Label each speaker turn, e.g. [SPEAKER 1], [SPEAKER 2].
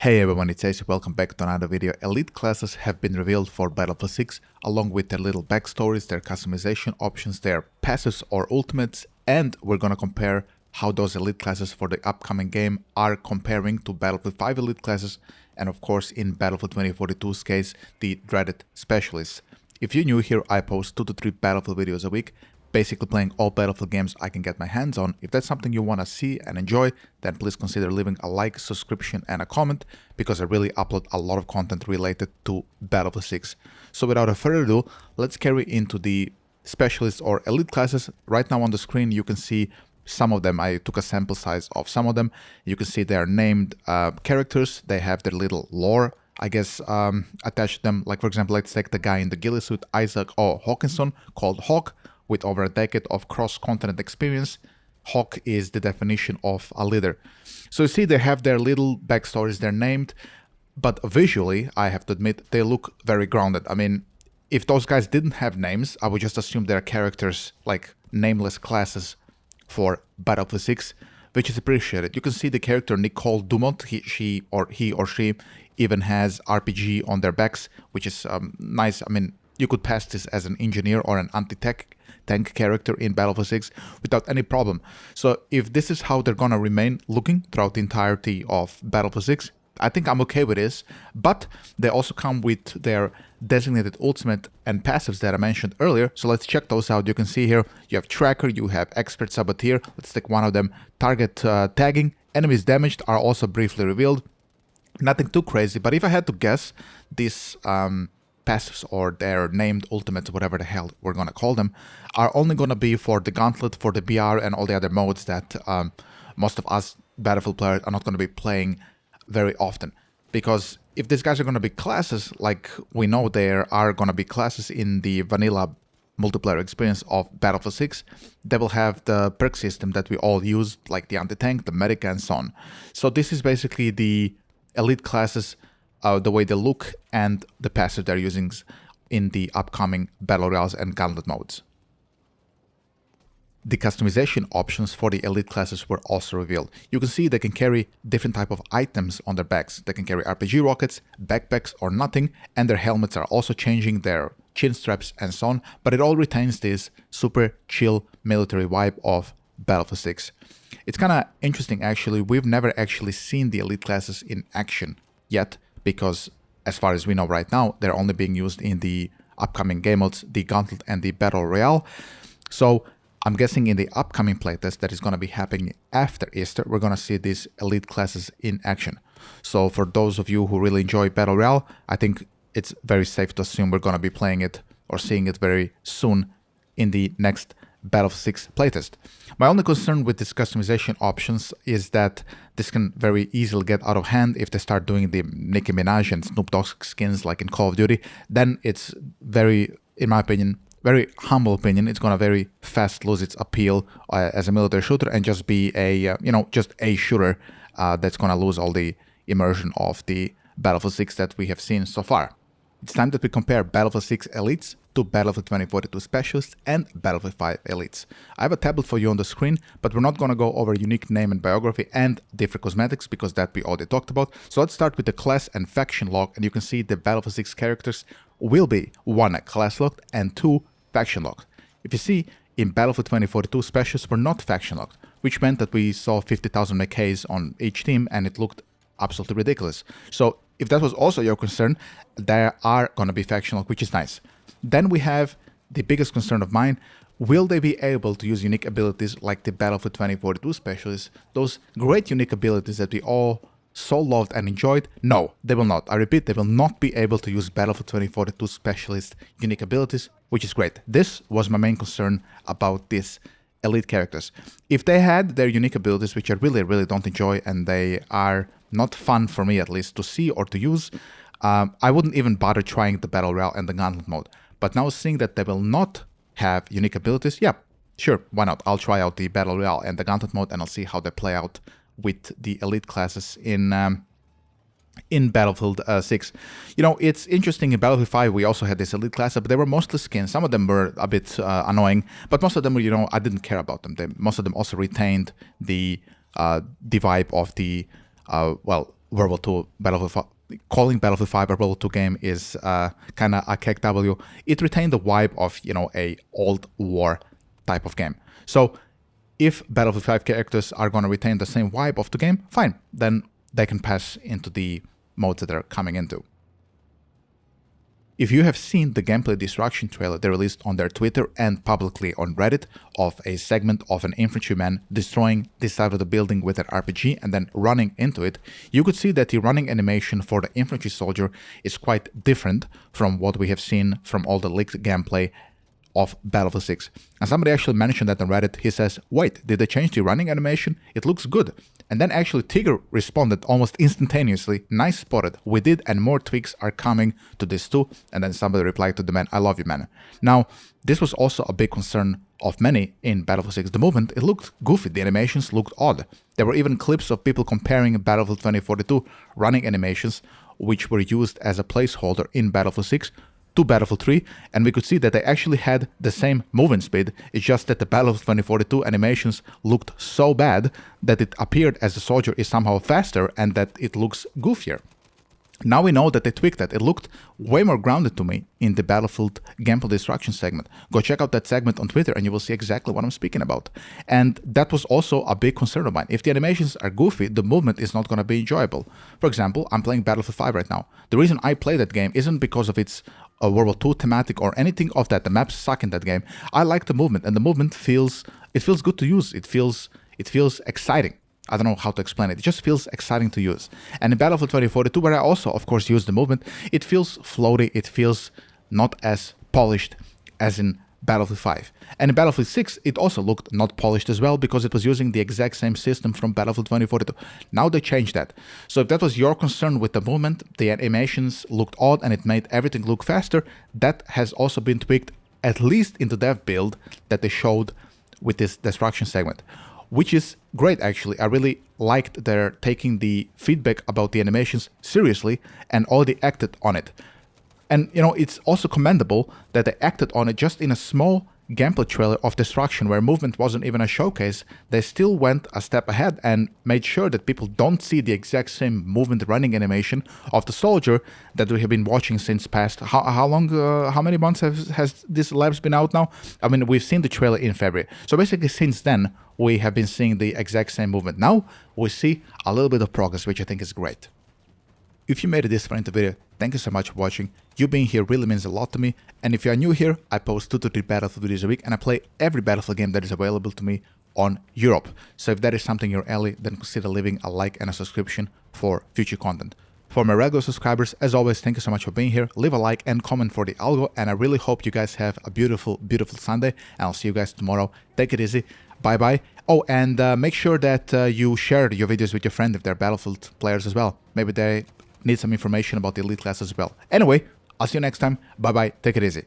[SPEAKER 1] Hey everyone, it's Ace. Welcome back to another video. Elite classes have been revealed for Battlefield 6, along with their little backstories, their customization options, their passives or ultimates, and we're gonna compare how those elite classes for the upcoming game are comparing to Battlefield 5 elite classes, and of course in Battlefield 2042's case, the dreaded specialists. If you're new here, I post 2 to 3 Battlefield videos a week, basically playing all Battlefield games I can get my hands on. If that's something you want to see and enjoy, then please consider leaving a like, subscription and a comment, because I really upload a lot of content related to Battlefield 6. So without further ado, let's carry into the specialists or elite classes. Right now on the screen you can see some of them. I took a sample size of some of them. You can see they are named characters. They have their little lore, I guess, attached to them. Like for example, let's take the guy in the ghillie suit, Isaac O. Hawkinson, called Hawk, with over a decade of cross-continent experience. Hawk is the definition of a leader. So you see they have their little backstories, they're named, but visually, I have to admit, they look very grounded. I mean, if those guys didn't have names, I would just assume they're characters, like nameless classes for Battlefield 6, which is appreciated. You can see the character Nicole Dumont, he or she even has RPG on their backs, which is nice. I mean, you could pass this as an engineer or an anti-tank character in Battlefield 6 without any problem. So if this is how they're gonna remain looking throughout the entirety of Battlefield 6, I think I'm okay with this. But they also come with their designated ultimate and passives that I mentioned earlier. So let's check those out. You can see here you have Tracker, you have Expert Saboteur. Let's take one of them. Target tagging. Enemies damaged are also briefly revealed. Nothing too crazy, but if I had to guess, this passives or their named ultimates, whatever the hell we're gonna call them, are only gonna be for the Gauntlet, for the BR and all the other modes that most of us Battlefield players are not gonna be playing very often. Because if these guys are gonna be classes, like we know there are gonna be classes in the vanilla multiplayer experience of Battlefield 6, they will have the perk system that we all use, like the anti-tank, the medic and so on. So this is basically the elite classes, the way they look and the passive they're using in the upcoming Battle Royales and Gauntlet modes. The customization options for the elite classes were also revealed. You can see they can carry different type of items on their backs. They can carry RPG rockets, backpacks or nothing, and their helmets are also changing, their chin straps and so on, but it all retains this super chill military vibe of Battlefield 6. It's kind of interesting actually, we've never actually seen the elite classes in action yet, because as far as we know right now, they're only being used in the upcoming game modes, the Gauntlet and the Battle Royale. So I'm guessing in the upcoming playtest that is going to be happening after Easter, we're going to see these elite classes in action. So for those of you who really enjoy Battle Royale, I think it's very safe to assume we're going to be playing it or seeing it very soon in the next Battlefield 6 playtest. My only concern with these customization options is that this can very easily get out of hand if they start doing the Nicki Minaj and Snoop Dogg skins like in Call of Duty. Then it's very, in my opinion, very humble opinion, it's gonna very fast lose its appeal as a military shooter and just be a, just a shooter that's gonna lose all the immersion of the Battlefield 6 that we have seen so far. It's time that we compare Battlefield 6 Elites to Battlefield 2042 Specialists and Battlefield 5 Elites. I have a tablet for you on the screen, but we're not going to go over unique name and biography and different cosmetics because that we already talked about. So let's start with the class and faction log, and you can see the Battlefield 6 characters will be 1 class locked and 2 faction locked. If you see, in Battlefield 2042 Specialists were not faction locked, which meant that we saw 50,000 MKs on each team and it looked absolutely ridiculous. So if that was also your concern, there are going to be faction lock, which is nice. Then we have the biggest concern of mine. Will they be able to use unique abilities like the Battlefield 2042 Specialists? Those great unique abilities that we all so loved and enjoyed? No, they will not. I repeat, they will not be able to use Battlefield 2042 Specialist unique abilities, which is great. This was my main concern about these elite characters. If they had their unique abilities, which I really don't enjoy, and they are not fun for me at least to see or to use, I wouldn't even bother trying the Battle Royale and the Gauntlet mode. But now seeing that they will not have unique abilities, yeah, sure, why not? I'll try out the Battle Royale and the Gauntlet mode and I'll see how they play out with the elite classes in Battlefield 6. It's interesting, in Battlefield 5 we also had this elite class, but they were mostly skins. Some of them were a bit annoying, but most of them were, I didn't care about them. Most of them also retained the vibe of the World War II Battlefield 5. Calling Battlefield 5 a World War II game is kind of a KW. It retained the vibe of, a old war type of game. So if Battlefield 5 characters are going to retain the same vibe of the game, fine. Then they can pass into the modes that they're coming into. If you have seen the gameplay destruction trailer they released on their Twitter and publicly on Reddit of a segment of an infantryman destroying this side of the building with an RPG and then running into it, you could see that the running animation for the infantry soldier is quite different from what we have seen from all the leaked gameplay of Battlefield 6. And somebody actually mentioned that on Reddit. He says, wait, did they change the running animation? It looks good. And then actually Tigger responded almost instantaneously, nice spotted, we did and more tweaks are coming to this too. And then somebody replied to the man, I love you, man. Now, this was also a big concern of many in Battlefield 6. The movement, it looked goofy, the animations looked odd. There were even clips of people comparing Battlefield 2042 running animations, which were used as a placeholder in Battlefield 6, to Battlefield 3, and we could see that they actually had the same movement speed. It's just that the Battlefield 2042 animations looked so bad that it appeared as the soldier is somehow faster and that it looks goofier. Now we know that they tweaked that. It looked way more grounded to me in the Battlefield gameplay destruction segment. Go check out that segment on Twitter and you will see exactly what I'm speaking about. And that was also a big concern of mine. If the animations are goofy, the movement is not going to be enjoyable. For example, I'm playing Battlefield 5 right now. The reason I play that game isn't because of its World War II thematic or anything of that. The maps suck in that game. I like the movement, and the movement feels good to use. It feels exciting. I don't know how to explain it. It just feels exciting to use. And in Battlefield 2042, where I also, of course, use the movement, it feels floaty. It feels not as polished as in Battlefield 5. And in Battlefield 6, it also looked not polished as well because it was using the exact same system from Battlefield 2042. Now they changed that. So if that was your concern with the movement, the animations looked odd and it made everything look faster, that has also been tweaked, at least in the dev build that they showed with this destruction segment, which is great actually. I really liked their taking the feedback about the animations seriously and already acted on it. And it's also commendable that they acted on it just in a small gameplay trailer of destruction where movement wasn't even a showcase. They still went a step ahead and made sure that people don't see the exact same movement running animation of the soldier that we have been watching since past. How long, how many months has this labs been out now? I mean, we've seen the trailer in February. So basically since then, we have been seeing the exact same movement. Now we see a little bit of progress, which I think is great. If you made it this far into the video, thank you so much for watching. You being here really means a lot to me. And if you are new here, I post 2 to 3 Battlefield videos a week and I play every Battlefield game that is available to me on Europe. So if that is something you're alley, then consider leaving a like and a subscription for future content. For my regular subscribers, as always, thank you so much for being here. Leave a like and comment for the algo. And I really hope you guys have a beautiful, beautiful Sunday. And I'll see you guys tomorrow. Take it easy. Bye-bye. Oh, and make sure that you share your videos with your friend if they're Battlefield players as well. Maybe they need some information about the elite class as well. Anyway, I'll see you next time. Bye-bye. Take it easy.